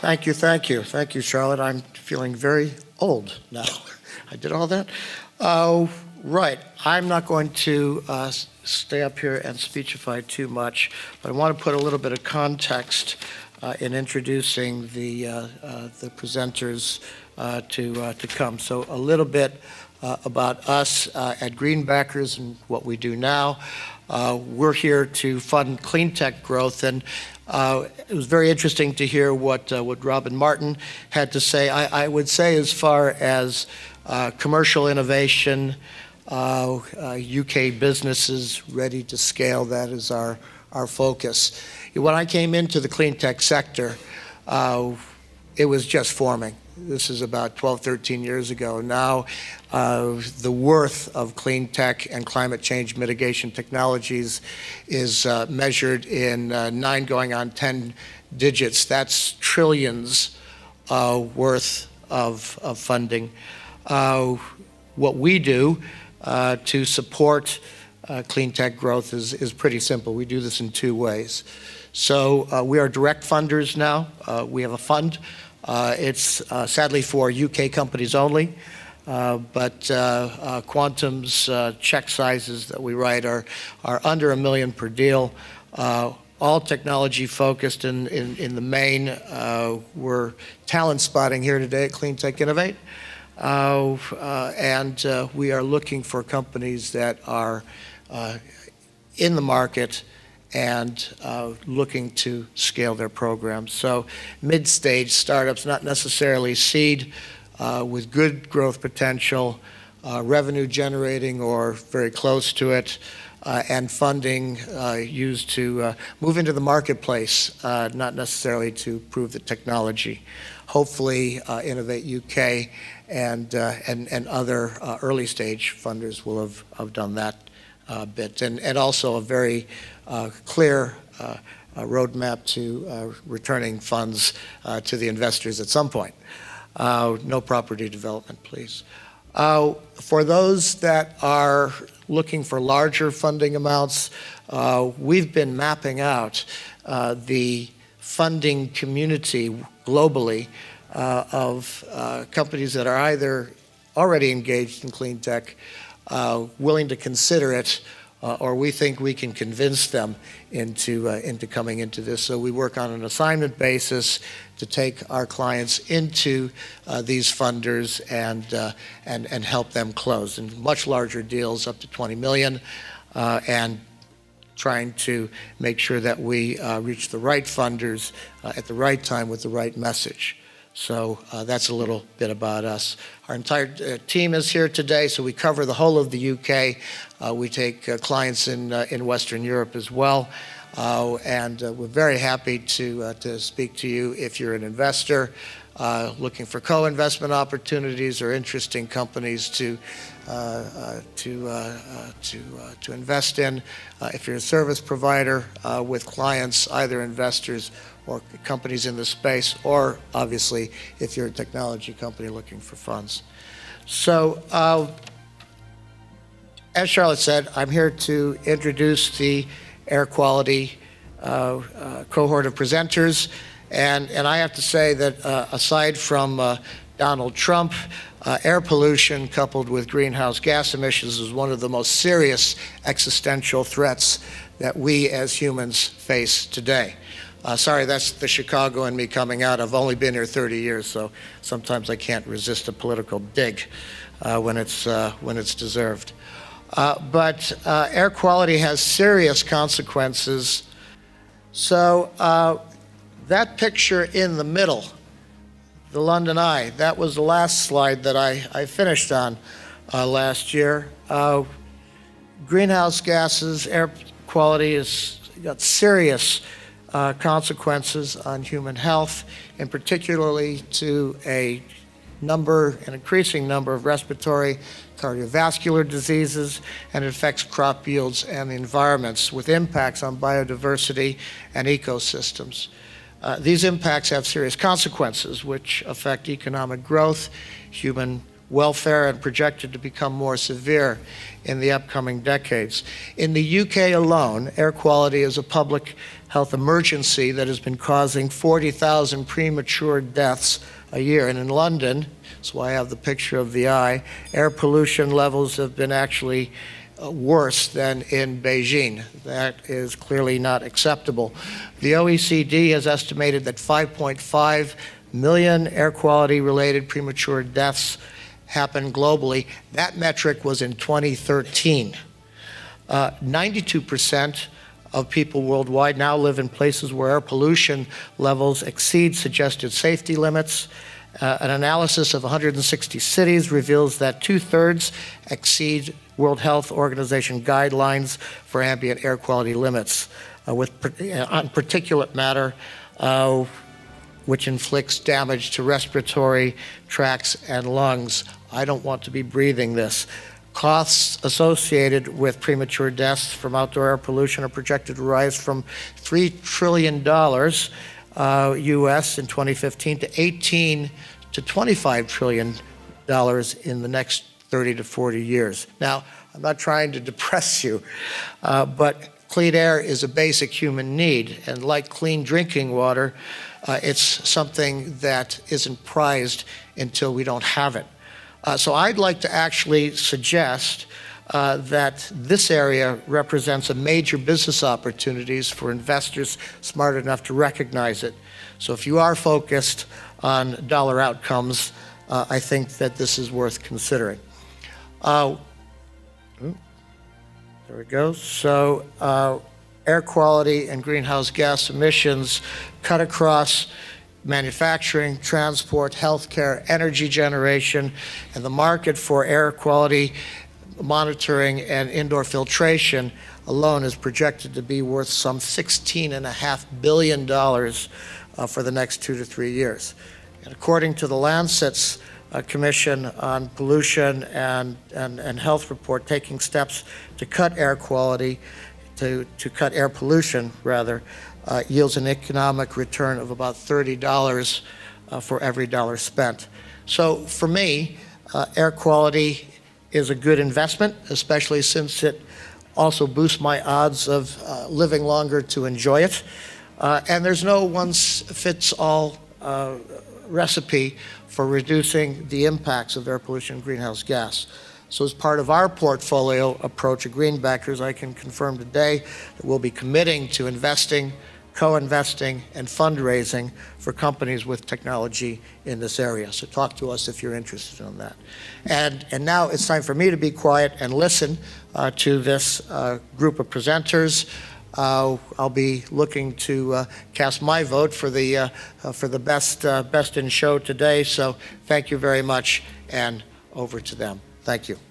Thank you, thank you. Thank you, Charlotte. I'm feeling very old now. I did all that. Right. I'm not going to stay up here and speechify too much, but I want to put a little bit of context in introducing the presenters to come. So a little bit about us at Greenbackers and what we do now. We're here to fund clean tech growth, and it was very interesting to hear what Robin Martin had to say. I would say, as far as commercial innovation, UK businesses ready to scale, that is our focus. When I came into the clean tech sector, it was just forming. This is about 12, 13 years ago. Now, the worth of clean tech and climate change mitigation technologies is measured in 9 going on 10 digits. That's trillions worth of funding. What we do to support clean tech growth is pretty simple. We do this in 2 ways. So we are direct funders now. We have a fund. It's sadly for UK companies only, but Quantum's check sizes that we write are under $1 million per deal. All technology focused in the main. We're talent spotting here today at Cleantech Innovate. And we are looking for companies that are in the market and looking to scale their programs. So mid-stage startups, not necessarily seed, with good growth potential, revenue generating or very close to it, and funding used to move into the marketplace, not necessarily to prove the technology. Hopefully, Innovate UK and other early stage funders will have done that bit, and also a very clear roadmap to returning funds to the investors at some point. No property development, please. For those that are looking for larger funding amounts, we've been mapping out the funding community globally of companies that are either already engaged in clean tech, willing to consider it, or we think we can convince them into coming into this. So we work on an assignment basis to take our clients into these funders and help them close, and much larger deals up to 20 million, and trying to make sure that we reach the right funders at the right time with the right message. So that's a little bit about us. Our entire team is here today, so we cover the whole of the UK. We take clients in Western Europe as well, and we're very happy to speak to you if you're an investor looking for co-investment opportunities or interesting companies to invest in. If you're a service provider with clients, either investors or companies in the space, or obviously if you're a technology company looking for funds. So as Charlotte said, I'm here to introduce the air quality cohort of presenters, and I have to say that aside from Donald Trump, air pollution coupled with greenhouse gas emissions is one of the most serious existential threats that we as humans face today. Sorry, that's the Chicago in me coming out. I've only been here 30 years, so sometimes I can't resist a political dig when it's deserved. But air quality has serious consequences. So that picture in the middle, the London Eye, that was the last slide that I finished on last year. Greenhouse gases, air quality has got serious consequences on human health, and particularly to an increasing number of respiratory, cardiovascular diseases, and it affects crop yields and the environments with impacts on biodiversity and ecosystems. These impacts have serious consequences which affect economic growth, human welfare and projected to become more severe in the upcoming decades. In the UK alone, air quality is a public health emergency that has been causing 40,000 premature deaths a year. And in London, that's why I have the picture of the eye, air pollution levels have been actually worse than in Beijing. That is clearly not acceptable. The OECD has estimated that 5.5 million air quality related premature deaths happen globally. That metric was in 2013. 92% of people worldwide now live in places where air pollution levels exceed suggested safety limits. An analysis of 160 cities reveals that 2/3 exceed World Health Organization guidelines for ambient air quality limits on particulate matter, which inflicts damage to respiratory tracts and lungs. I don't want to be breathing this. Costs associated with premature deaths from outdoor air pollution are projected to rise from $3 trillion US in 2015 to 18 to $25 trillion in the next 30 to 40 years. Now, I'm not trying to depress you, but clean air is a basic human need, and like clean drinking water, it's something that isn't prized until we don't have it. So I'd like to actually suggest that this area represents a major business opportunities for investors smart enough to recognize it. So if you are focused on dollar outcomes, I think that this is worth considering. There we go. So air quality and greenhouse gas emissions cut across manufacturing, transport, healthcare, energy generation, and the market for air quality monitoring and indoor filtration alone is projected to be worth some $16.5 billion for the next 2 to 3 years. And according to the Lancet's Commission on Pollution and Health report, taking steps to cut air quality, to cut air pollution rather, yields an economic return of about $30 for every dollar spent. So for me, air quality is a good investment, especially since it also boosts my odds of living longer to enjoy it. And there's no one-fits-all recipe for reducing the impacts of air pollution and greenhouse gas. So as part of our portfolio approach at Greenbackers, I can confirm today that we'll be committing to investing, co-investing, and fundraising for companies with technology in this area. So talk to us if you're interested in that. And now it's time for me to be quiet and listen to this group of presenters. I'll be looking to cast my vote for the best in show today. So thank you very much, and over to them. Thank you.